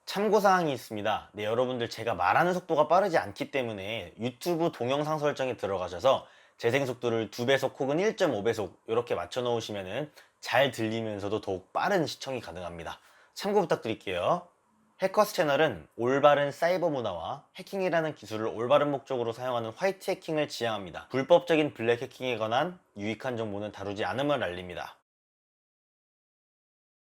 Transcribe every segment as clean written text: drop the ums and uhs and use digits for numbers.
참고사항이 있습니다. 네, 여러분들 제가 말하는 속도가 빠르지 않기 때문에 유튜브 동영상 설정에 들어가셔서 재생 속도를 2배속 혹은 1.5배속 이렇게 맞춰 놓으시면 잘 들리면서도 더욱 빠른 시청이 가능합니다. 참고 부탁드릴게요. 해커스 채널은 올바른 사이버 문화와 해킹이라는 기술을 올바른 목적으로 사용하는 화이트 해킹을 지향합니다. 불법적인 블랙 해킹에 관한 유익한 정보는 다루지 않음을 알립니다.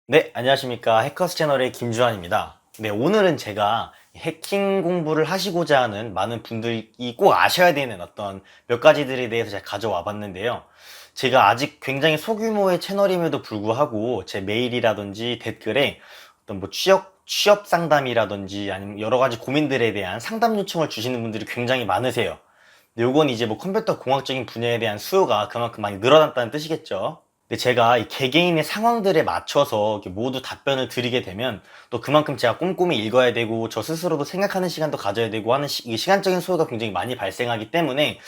네, 안녕하십니까. 해커스 채널의 김주환입니다. 네, 오늘은 제가 해킹 공부를 하시고자 하는 많은 분들이 꼭 아셔야 되는 어떤 몇 가지들에 대해서 제가 가져와 봤는데요. 제가 아직 굉장히 소규모의 채널임에도 불구하고 제 메일이라든지 댓글에 어떤 뭐 취업 상담이라든지 아니면 여러 가지 고민들에 대한 상담 요청을 주시는 분들이 굉장히 많으세요. 근데 요건 이제 뭐 컴퓨터 공학적인 분야에 대한 수요가 그만큼 많이 늘어났다는 뜻이겠죠. 근데 제가 이 개개인의 상황들에 맞춰서 이렇게 모두 답변을 드리게 되면 또 그만큼 제가 꼼꼼히 읽어야 되고 저 스스로도 생각하는 시간도 가져야 되고 하는 이 시간적인 소요가 굉장히 많이 발생하기 때문에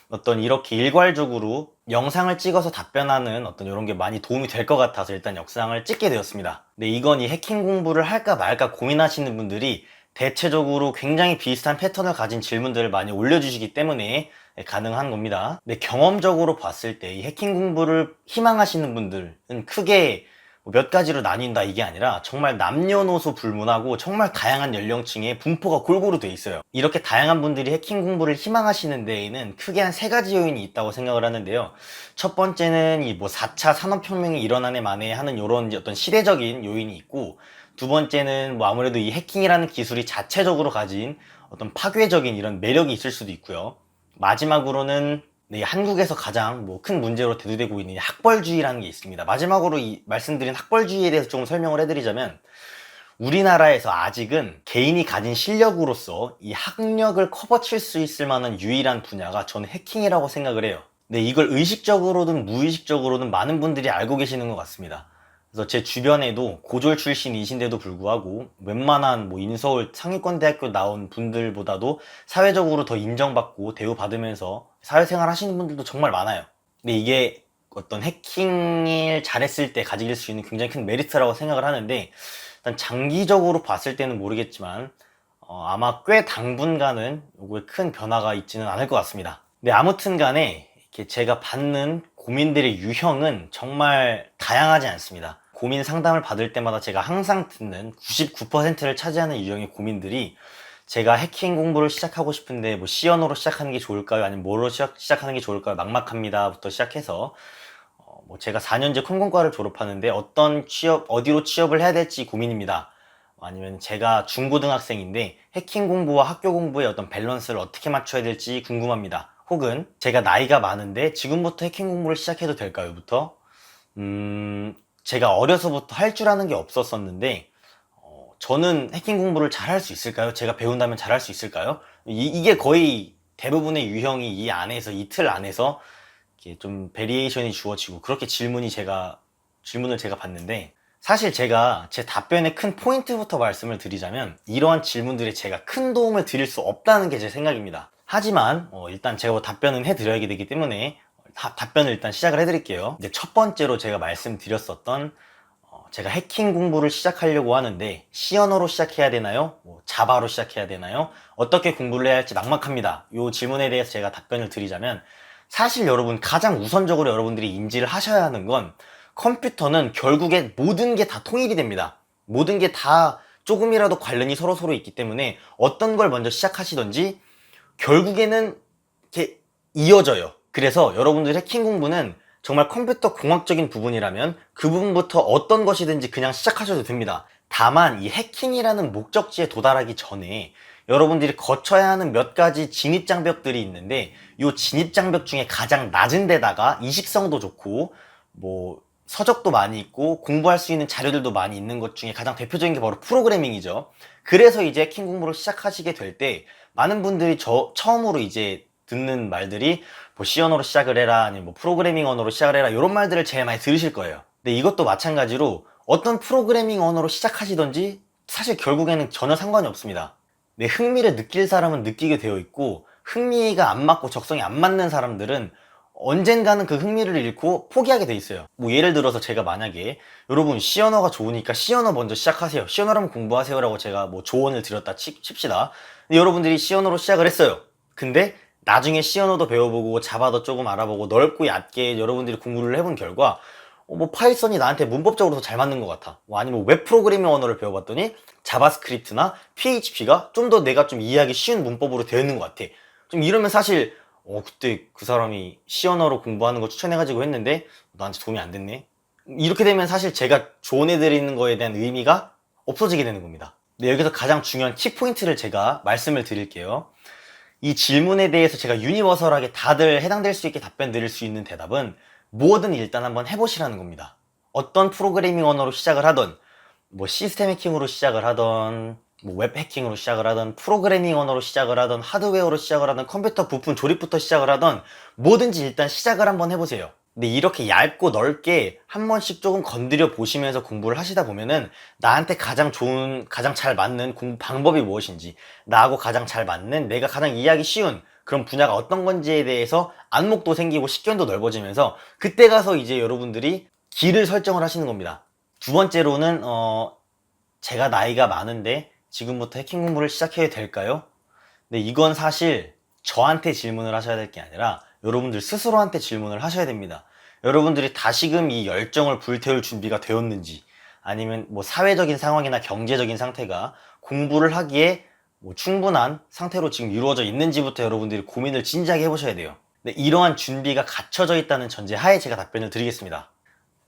어떤 이렇게 일괄적으로 영상을 찍어서 답변하는 어떤 이런 게 많이 도움이 될 것 같아서 일단 영상을 찍게 되었습니다. 근데 이건 이 해킹 공부를 할까 말까 고민하시는 분들이 대체적으로 굉장히 비슷한 패턴을 가진 질문들을 많이 올려주시기 때문에 가능한 겁니다. 근데 경험적으로 봤을 때 이 해킹 공부를 희망하시는 분들은 크게 몇 가지로 나뉜다 이게 아니라 정말 남녀노소 불문하고 정말 다양한 연령층의 분포가 골고루 돼 있어요. 이렇게 다양한 분들이 해킹 공부를 희망하시는 데에는 크게 한 세 가지 요인이 있다고 생각을 하는데요. 첫 번째는 이 뭐 4차 산업혁명이 일어나네 마네 하는 이런 어떤 시대적인 요인이 있고, 두 번째는 뭐 아무래도 이 해킹이라는 기술이 자체적으로 가진 어떤 파괴적인 이런 매력이 있을 수도 있고요. 마지막으로는 네, 한국에서 가장 뭐 큰 문제로 대두되고 있는 학벌주의라는 게 있습니다. 마지막으로 말씀드린 학벌주의에 대해서 좀 설명을 해드리자면, 우리나라에서 아직은 개인이 가진 실력으로서 이 학력을 커버칠 수 있을 만한 유일한 분야가 저는 해킹이라고 생각을 해요. 근데 이걸 의식적으로든 무의식적으로든 많은 분들이 알고 계시는 것 같습니다. 그래서 제 주변에도 고졸 출신이신데도 불구하고 웬만한 뭐 인서울 상위권 대학교 나온 분들보다도 사회적으로 더 인정받고 대우받으면서 사회생활 하시는 분들도 정말 많아요. 근데 이게 어떤 해킹을 잘했을 때 가질 수 있는 굉장히 큰 메리트라고 생각을 하는데, 일단 장기적으로 봤을 때는 모르겠지만 아마 꽤 당분간은 요거에 큰 변화가 있지는 않을 것 같습니다. 근데 아무튼 간에 이렇게 제가 받는 고민들의 유형은 정말 다양하지 않습니다. 고민 상담을 받을 때마다 제가 항상 듣는 99%를 차지하는 유형의 고민들이, 제가 해킹 공부를 시작하고 싶은데 뭐 C언어로 시작하는 게 좋을까요? 아니면 뭐로 시작하는 게 좋을까요? 막막합니다 부터 시작해서 뭐 제가 4년제 컴공과를 졸업하는데 어디로 취업을 해야 될지 고민입니다. 아니면 제가 중고등학생인데 해킹 공부와 학교 공부의 어떤 밸런스를 어떻게 맞춰야 될지 궁금합니다. 혹은 제가 나이가 많은데 지금부터 해킹 공부를 시작해도 될까요? 부터 제가 어려서부터 할 줄 아는 게 없었었는데 저는 해킹 공부를 잘 할 수 있을까요? 제가 배운다면 잘 할 수 있을까요? 이게 거의 대부분의 유형이 이 안에서, 이 틀 안에서 이렇게 좀 베리에이션이 주어지고, 그렇게 질문을 제가 받는데, 사실 제가 제 답변의 큰 포인트부터 말씀을 드리자면 이러한 질문들에 제가 큰 도움을 드릴 수 없다는 게 제 생각입니다. 하지만 일단 제가 답변은 해드려야 되기 때문에 답변을 일단 시작을 해드릴게요. 이제 첫 번째로 제가 말씀드렸었던, 제가 해킹 공부를 시작하려고 하는데 C언어로 시작해야 되나요? 뭐 자바로 시작해야 되나요? 어떻게 공부를 해야 할지 막막합니다. 이 질문에 대해서 제가 답변을 드리자면, 사실 여러분 가장 우선적으로 여러분들이 인지를 하셔야 하는 건, 컴퓨터는 결국에 모든 게 다 통일이 됩니다. 모든 게 다 조금이라도 관련이 서로 있기 때문에 어떤 걸 먼저 시작하시던지 결국에는 이렇게 이어져요. 그래서 여러분들 해킹 공부는 정말 컴퓨터 공학적인 부분이라면 그 부분부터 어떤 것이든지 그냥 시작하셔도 됩니다. 다만 이 해킹이라는 목적지에 도달하기 전에 여러분들이 거쳐야 하는 몇 가지 진입장벽들이 있는데, 이 진입장벽 중에 가장 낮은 데다가 이식성도 좋고 뭐 서적도 많이 있고 공부할 수 있는 자료들도 많이 있는 것 중에 가장 대표적인 게 바로 프로그래밍이죠. 그래서 이제 해킹 공부를 시작하시게 될 때 많은 분들이 처음으로 이제 듣는 말들이 뭐 C 언어로 시작을 해라, 아니면 뭐 프로그래밍 언어로 시작을 해라, 이런 말들을 제일 많이 들으실 거예요. 근데 이것도 마찬가지로 어떤 프로그래밍 언어로 시작하시던지 사실 결국에는 전혀 상관이 없습니다. 네, 흥미를 느낄 사람은 느끼게 되어 있고, 흥미가 안 맞고 적성이 안 맞는 사람들은 언젠가는 그 흥미를 잃고 포기하게 돼 있어요. 뭐 예를 들어서 제가 만약에 여러분 C언어가 좋으니까 C언어 먼저 시작하세요. C언어라면 공부하세요라고 제가 뭐 조언을 드렸다 칩시다. 근데 여러분들이 C언어로 시작을 했어요. 근데 나중에 C언어도 배워보고 자바도 조금 알아보고 넓고 얕게 여러분들이 공부를 해본 결과 뭐 파이썬이 나한테 문법적으로 더 잘 맞는 것 같아. 뭐 아니면 웹 프로그래밍 언어를 배워봤더니 자바스크립트나 PHP가 좀 더 내가 좀 이해하기 쉬운 문법으로 되어 있는 것 같아. 좀 이러면 사실 그때 그 사람이 C 언어로 공부하는 거 추천해가지고 했는데 나한테 도움이 안 됐네. 이렇게 되면 사실 제가 조언해드리는 거에 대한 의미가 없어지게 되는 겁니다. 근데 여기서 가장 중요한 키포인트를 제가 말씀을 드릴게요. 이 질문에 대해서 제가 유니버설하게 다들 해당될 수 있게 답변 드릴 수 있는 대답은 뭐든 일단 한번 해보시라는 겁니다. 어떤 프로그래밍 언어로 시작을 하던 뭐 시스템 해킹으로 시작을 하던 뭐 웹 해킹으로 시작을 하던 프로그래밍 언어로 시작을 하던 하드웨어로 시작을 하던 컴퓨터 부품 조립부터 시작을 하던 뭐든지 일단 시작을 한번 해보세요. 근데 이렇게 얇고 넓게 한 번씩 조금 건드려 보시면서 공부를 하시다 보면은 나한테 가장 좋은, 가장 잘 맞는 공부 방법이 무엇인지, 나하고 가장 잘 맞는, 내가 가장 이해하기 쉬운 그런 분야가 어떤 건지에 대해서 안목도 생기고 식견도 넓어지면서 그때 가서 이제 여러분들이 길을 설정을 하시는 겁니다. 두 번째로는 제가 나이가 많은데 지금부터 해킹 공부를 시작해도 될까요? 근데 이건 사실 저한테 질문을 하셔야 될 게 아니라 여러분들 스스로한테 질문을 하셔야 됩니다. 여러분들이 다시금 이 열정을 불태울 준비가 되었는지, 아니면 뭐 사회적인 상황이나 경제적인 상태가 공부를 하기에 뭐 충분한 상태로 지금 이루어져 있는지부터 여러분들이 고민을 진지하게 해보셔야 돼요. 근데 이러한 준비가 갖춰져 있다는 전제 하에 제가 답변을 드리겠습니다.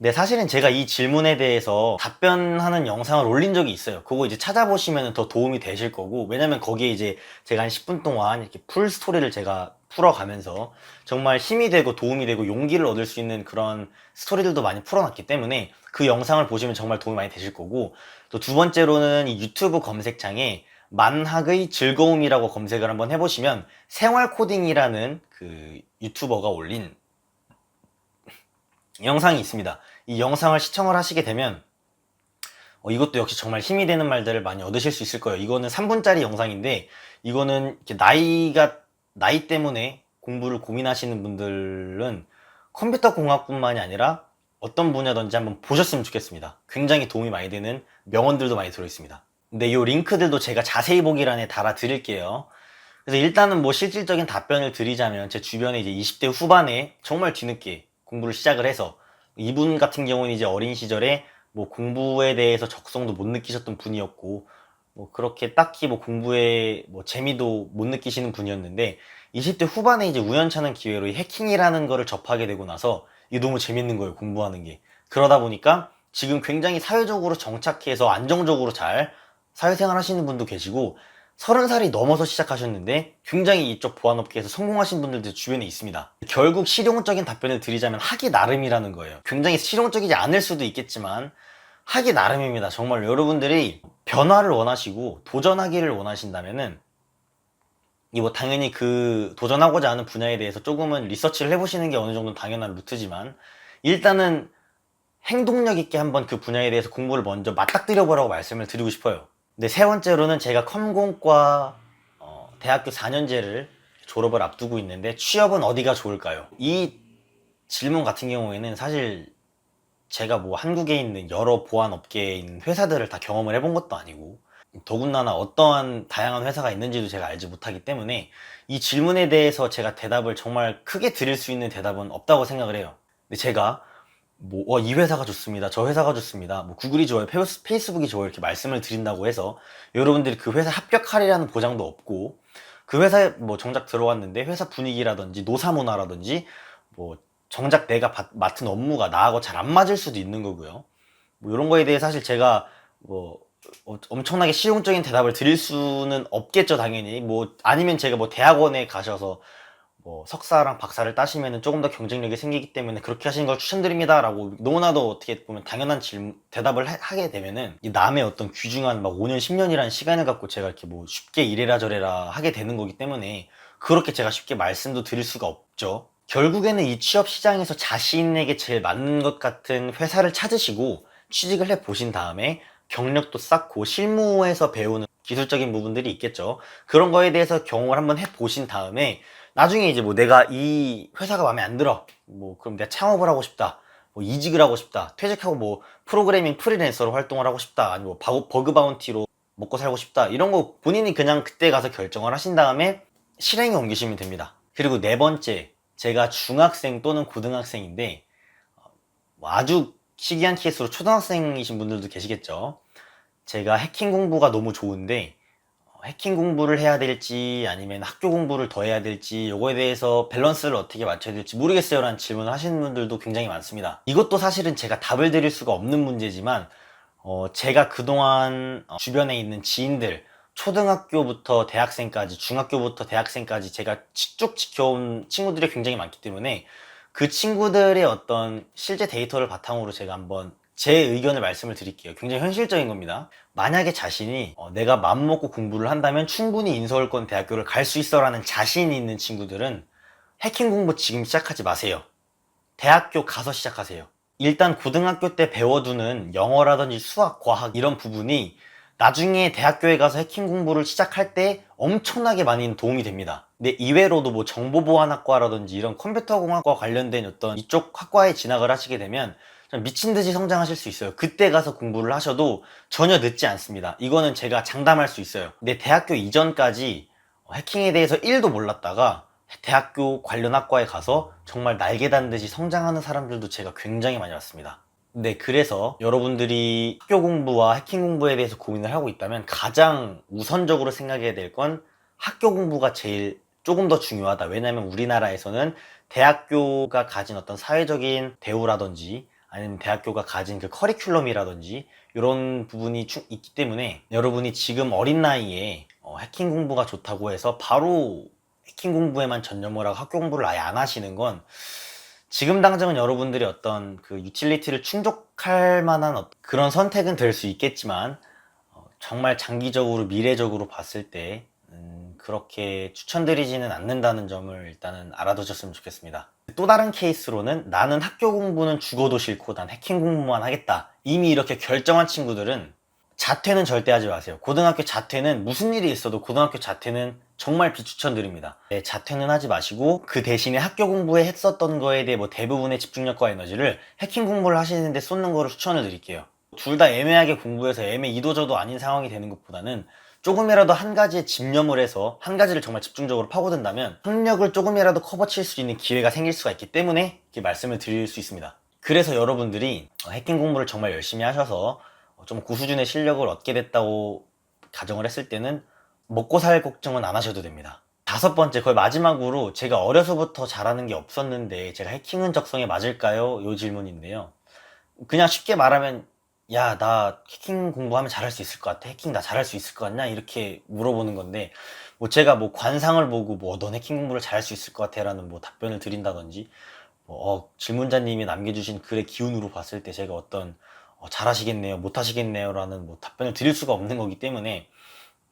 네, 사실은 제가 이 질문에 대해서 답변하는 영상을 올린 적이 있어요. 그거 이제 찾아보시면 더 도움이 되실 거고, 왜냐면 거기에 이제 제가 한 10분 동안 이렇게 풀 스토리를 제가 풀어가면서 정말 힘이 되고 도움이 되고 용기를 얻을 수 있는 그런 스토리들도 많이 풀어놨기 때문에 그 영상을 보시면 정말 도움이 많이 되실 거고, 또 두 번째로는 이 유튜브 검색창에 만학의 즐거움이라고 검색을 한번 해보시면 생활 코딩이라는 그 유튜버가 올린 영상이 있습니다. 이 영상을 시청을 하시게 되면 이것도 역시 정말 힘이 되는 말들을 많이 얻으실 수 있을 거예요. 이거는 3분짜리 영상인데 이거는 이렇게 나이 때문에 공부를 고민하시는 분들은 컴퓨터 공학뿐만이 아니라 어떤 분야든지 한번 보셨으면 좋겠습니다. 굉장히 도움이 많이 되는 명언들도 많이 들어있습니다. 근데 이 링크들도 제가 자세히 보기란에 달아 드릴게요. 그래서 일단은 뭐 실질적인 답변을 드리자면 제 주변에 이제 20대 후반에 정말 뒤늦게 공부를 시작을 해서, 이분 같은 경우는 이제 어린 시절에 뭐 공부에 대해서 적성도 못 느끼셨던 분이었고 뭐 그렇게 딱히 뭐 공부에 뭐 재미도 못 느끼시는 분이었는데 20대 후반에 이제 우연찮은 기회로 이 해킹이라는 거를 접하게 되고 나서 이게 너무 재밌는 거예요, 공부하는 게. 그러다 보니까 지금 굉장히 사회적으로 정착해서 안정적으로 잘 사회생활 하시는 분도 계시고 30살이 넘어서 시작하셨는데 굉장히 이쪽 보안업계에서 성공하신 분들도 주변에 있습니다. 결국 실용적인 답변을 드리자면 하기 나름이라는 거예요. 굉장히 실용적이지 않을 수도 있겠지만 하기 나름입니다. 정말 여러분들이 변화를 원하시고 도전하기를 원하신다면은 이 뭐 당연히 그 도전하고자 하는 분야에 대해서 조금은 리서치를 해보시는 게 어느 정도 당연한 루트지만 일단은 행동력 있게 한번 그 분야에 대해서 공부를 먼저 맞닥뜨려 보라고 말씀을 드리고 싶어요. 근데 세 번째로는 제가 컴공과 대학교 4년제를 졸업을 앞두고 있는데 취업은 어디가 좋을까요? 이 질문 같은 경우에는 사실 제가 뭐 한국에 있는 여러 보안 업계에 있는 회사들을 다 경험을 해본 것도 아니고 더군다나 어떠한 다양한 회사가 있는지도 제가 알지 못하기 때문에 이 질문에 대해서 제가 대답을 정말 크게 드릴 수 있는 대답은 없다고 생각을 해요. 근데 제가 뭐, 이 회사가 좋습니다. 저 회사가 좋습니다. 뭐, 구글이 좋아요. 페이스북이 좋아요. 이렇게 말씀을 드린다고 해서 여러분들이 그 회사 합격하리라는 보장도 없고, 그 회사에 뭐 정작 들어왔는데 회사 분위기라든지 노사 문화라든지 뭐 정작 내가 맡은 업무가 나하고 잘 안 맞을 수도 있는 거고요. 뭐 이런 거에 대해 사실 제가 뭐 엄청나게 실용적인 대답을 드릴 수는 없겠죠, 당연히. 뭐 아니면 제가 뭐 대학원에 가셔서 뭐 석사랑 박사를 따시면 조금 더 경쟁력이 생기기 때문에 그렇게 하시는 걸 추천드립니다 라고 너무나도 어떻게 보면 당연한 대답을 하게 되면은 이 남의 어떤 귀중한 막 5년 10년이라는 시간을 갖고 제가 이렇게 뭐 쉽게 이래라 저래라 하게 되는 거기 때문에 그렇게 제가 쉽게 말씀도 드릴 수가 없죠. 결국에는 이 취업 시장에서 자신에게 제일 맞는 것 같은 회사를 찾으시고 취직을 해 보신 다음에 경력도 쌓고 실무에서 배우는 기술적인 부분들이 있겠죠. 그런 거에 대해서 경험을 한번 해 보신 다음에 나중에 이제 뭐 내가 이 회사가 마음에 안 들어. 뭐 그럼 내가 창업을 하고 싶다. 뭐 이직을 하고 싶다. 퇴직하고 뭐 프로그래밍 프리랜서로 활동을 하고 싶다. 아니면 뭐 버그 바운티로 먹고 살고 싶다. 이런 거 본인이 그냥 그때 가서 결정을 하신 다음에 실행에 옮기시면 됩니다. 그리고 네 번째, 제가 중학생 또는 고등학생인데 뭐 아주 희귀한 케이스로 초등학생이신 분들도 계시겠죠. 제가 해킹 공부가 너무 좋은데 해킹 공부를 해야 될지 아니면 학교 공부를 더 해야 될지 요거에 대해서 밸런스를 어떻게 맞춰야 될지 모르겠어요 라는 질문을 하시는 분들도 굉장히 많습니다. 이것도 사실은 제가 답을 드릴 수가 없는 문제지만 제가 그동안 주변에 있는 지인들 초등학교부터 대학생까지 중학교부터 대학생까지 제가 쭉 지켜온 친구들이 굉장히 많기 때문에 그 친구들의 어떤 실제 데이터를 바탕으로 제가 한번 제 의견을 말씀을 드릴게요. 굉장히 현실적인 겁니다. 만약에 자신이 내가 맘먹고 공부를 한다면 충분히 인서울권 대학교를 갈 수 있어 라는 자신이 있는 친구들은 해킹 공부 지금 시작하지 마세요. 대학교 가서 시작하세요. 일단 고등학교 때 배워두는 영어라든지 수학, 과학 이런 부분이 나중에 대학교에 가서 해킹 공부를 시작할 때 엄청나게 많이 도움이 됩니다. 근데 이외로도 뭐 정보보안학과라든지 이런 컴퓨터공학과 관련된 어떤 이쪽 학과에 진학을 하시게 되면 미친 듯이 성장하실 수 있어요. 그때 가서 공부를 하셔도 전혀 늦지 않습니다. 이거는 제가 장담할 수 있어요. 근데 대학교 이전까지 해킹에 대해서 1도 몰랐다가 대학교 관련 학과에 가서 정말 날개 단 듯이 성장하는 사람들도 제가 굉장히 많이 봤습니다. 네, 그래서 여러분들이 학교 공부와 해킹 공부에 대해서 고민을 하고 있다면 가장 우선적으로 생각해야 될 건 학교 공부가 제일 조금 더 중요하다. 왜냐하면 우리나라에서는 대학교가 가진 어떤 사회적인 대우라든지 아니면 대학교가 가진 그 커리큘럼이라든지 이런 부분이 있기 때문에 여러분이 지금 어린 나이에 해킹 공부가 좋다고 해서 바로 해킹 공부에만 전념을 하고 학교 공부를 아예 안 하시는 건 지금 당장은 여러분들이 어떤 그 유틸리티를 충족할 만한 그런 선택은 될 수 있겠지만 정말 장기적으로 미래적으로 봤을 때 그렇게 추천드리지는 않는다는 점을 일단은 알아두셨으면 좋겠습니다. 또 다른 케이스로는 나는 학교 공부는 죽어도 싫고 난 해킹 공부만 하겠다. 이미 이렇게 결정한 친구들은 자퇴는 절대 하지 마세요. 고등학교 자퇴는 무슨 일이 있어도 고등학교 자퇴는 정말 비추천드립니다. 네, 자퇴는 하지 마시고 그 대신에 학교 공부에 했었던 거에 대해 뭐 대부분의 집중력과 에너지를 해킹 공부를 하시는데 쏟는 거를 추천을 드릴게요. 둘 다 애매하게 공부해서 이도저도 아닌 상황이 되는 것보다는 조금이라도 한 가지에 집념을 해서 한 가지를 정말 집중적으로 파고든다면 학력을 조금이라도 커버칠 수 있는 기회가 생길 수가 있기 때문에 이렇게 말씀을 드릴 수 있습니다. 그래서 여러분들이 해킹 공부를 정말 열심히 하셔서 좀 고수준의 실력을 얻게 됐다고 가정을 했을 때는 먹고 살 걱정은 안 하셔도 됩니다. 다섯 번째, 거의 마지막으로 제가 어려서부터 잘하는 게 없었는데 제가 해킹은 적성에 맞을까요? 요 질문인데요. 그냥 쉽게 말하면 야, 나 해킹 공부하면 잘할 수 있을 것 같아. 해킹 나 잘할 수 있을 것 같냐? 이렇게 물어보는 건데 뭐 제가 뭐 관상을 보고 뭐 넌 해킹 공부를 잘할 수 있을 것 같아 라는 뭐 답변을 드린다든지 질문자님이 남겨주신 글의 기운으로 봤을 때 제가 어떤 잘하시겠네요, 못하시겠네요 라는 뭐 답변을 드릴 수가 없는 거기 때문에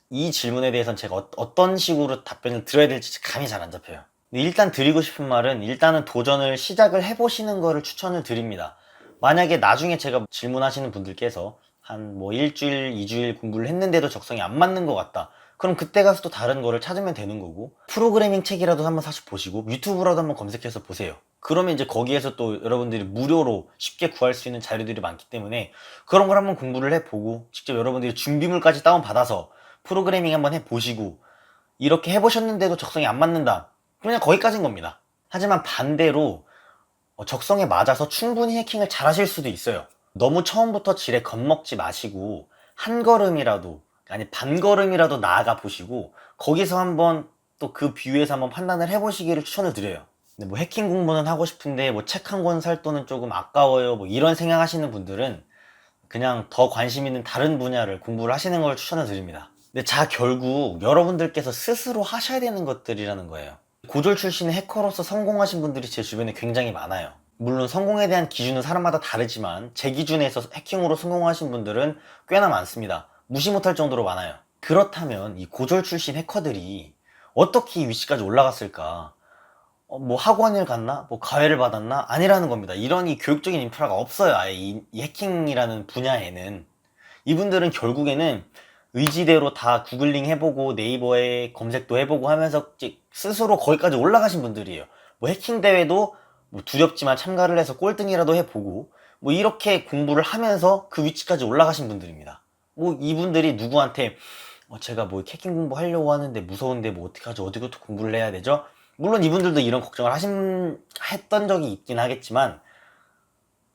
이 질문에 대해서는 제가 어떤 식으로 답변을 드려야 될지 감이 잘 안 잡혀요. 근데 일단 드리고 싶은 말은 일단은 도전을 시작을 해보시는 거를 추천을 드립니다. 만약에 나중에 제가 질문하시는 분들께서 한 뭐 일주일, 이주일 공부를 했는데도 적성이 안 맞는 것 같다. 그럼 그때 가서 또 다른 거를 찾으면 되는 거고 프로그래밍 책이라도 한번 사실 보시고 유튜브라도 한번 검색해서 보세요. 그러면 이제 거기에서 또 여러분들이 무료로 쉽게 구할 수 있는 자료들이 많기 때문에 그런 걸 한번 공부를 해보고 직접 여러분들이 준비물까지 다운받아서 프로그래밍 한번 해보시고 이렇게 해보셨는데도 적성이 안 맞는다. 그냥 거기까지인 겁니다. 하지만 반대로 적성에 맞아서 충분히 해킹을 잘 하실 수도 있어요. 너무 처음부터 지레 겁먹지 마시고 한 걸음이라도 아니 반 걸음이라도 나아가 보시고 거기서 한번 또 그 뷰에서 한번 판단을 해보시기를 추천을 드려요. 근데 뭐 해킹 공부는 하고 싶은데 뭐 책 한 권 살 돈은 조금 아까워요 뭐 이런 생각하시는 분들은 그냥 더 관심 있는 다른 분야를 공부를 하시는 걸 추천을 드립니다. 근데 결국 여러분들께서 스스로 하셔야 되는 것들이라는 거예요. 고졸 출신의 해커로서 성공하신 분들이 제 주변에 굉장히 많아요. 물론 성공에 대한 기준은 사람마다 다르지만 제 기준에서 해킹으로 성공하신 분들은 꽤나 많습니다. 무시 못할 정도로 많아요. 그렇다면 이 고졸 출신 해커들이 어떻게 이 위치까지 올라갔을까? 뭐 학원을 갔나? 뭐 과외를 받았나? 아니라는 겁니다. 이런 이 교육적인 인프라가 없어요. 아예 이 해킹이라는 분야에는. 이분들은 결국에는 의지대로 다 구글링 해보고 네이버에 검색도 해보고 하면서 스스로 거기까지 올라가신 분들이에요. 뭐 해킹 대회도 뭐 두렵지만 참가를 해서 꼴등이라도 해보고 뭐 이렇게 공부를 하면서 그 위치까지 올라가신 분들입니다. 뭐 이분들이 누구한테 제가 뭐 해킹 공부하려고 하는데 무서운데 뭐 어떡하죠? 어디부터 공부를 해야 되죠? 물론 이분들도 이런 걱정을 했던 적이 있긴 하겠지만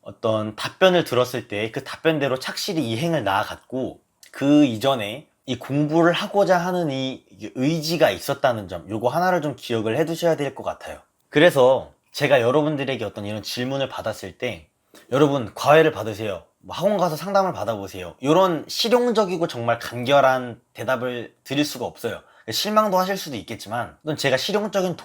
어떤 답변을 들었을 때 그 답변대로 착실히 이 행을 나아갔고 그 이전에 이 공부를 하고자 하는 이 의지가 있었다는 점, 요거 하나를 좀 기억을 해 두셔야 될 것 같아요. 그래서 제가 여러분들에게 어떤 이런 질문을 받았을 때 여러분 과외를 받으세요, 뭐 학원 가서 상담을 받아보세요, 이런 실용적이고 정말 간결한 대답을 드릴 수가 없어요. 실망도 하실 수도 있겠지만 어떤 제가 실용적인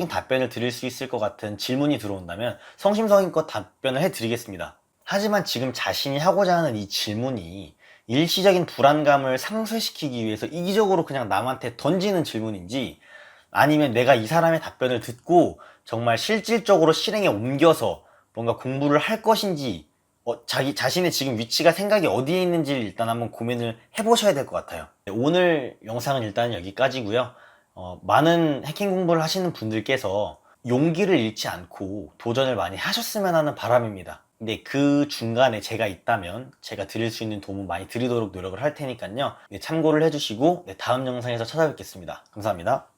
답변을 드릴 수 있을 것 같은 질문이 들어온다면 성심성의껏 답변을 해드리겠습니다. 하지만 지금 자신이 하고자 하는 이 질문이 일시적인 불안감을 상쇄시키기 위해서 이기적으로 그냥 남한테 던지는 질문인지, 아니면 내가 이 사람의 답변을 듣고 정말 실질적으로 실행에 옮겨서 뭔가 공부를 할 것인지, 자기 자신의 지금 위치가 생각이 어디에 있는지를 일단 한번 고민을 해보셔야 될 것 같아요. 네, 오늘 영상은 일단 여기까지고요. 많은 해킹 공부를 하시는 분들께서 용기를 잃지 않고 도전을 많이 하셨으면 하는 바람입니다. 근데 그 중간에 제가 있다면 제가 드릴 수 있는 도움을 많이 드리도록 노력을 할 테니까요. 네, 참고를 해주시고 다음 영상에서 찾아뵙겠습니다. 감사합니다.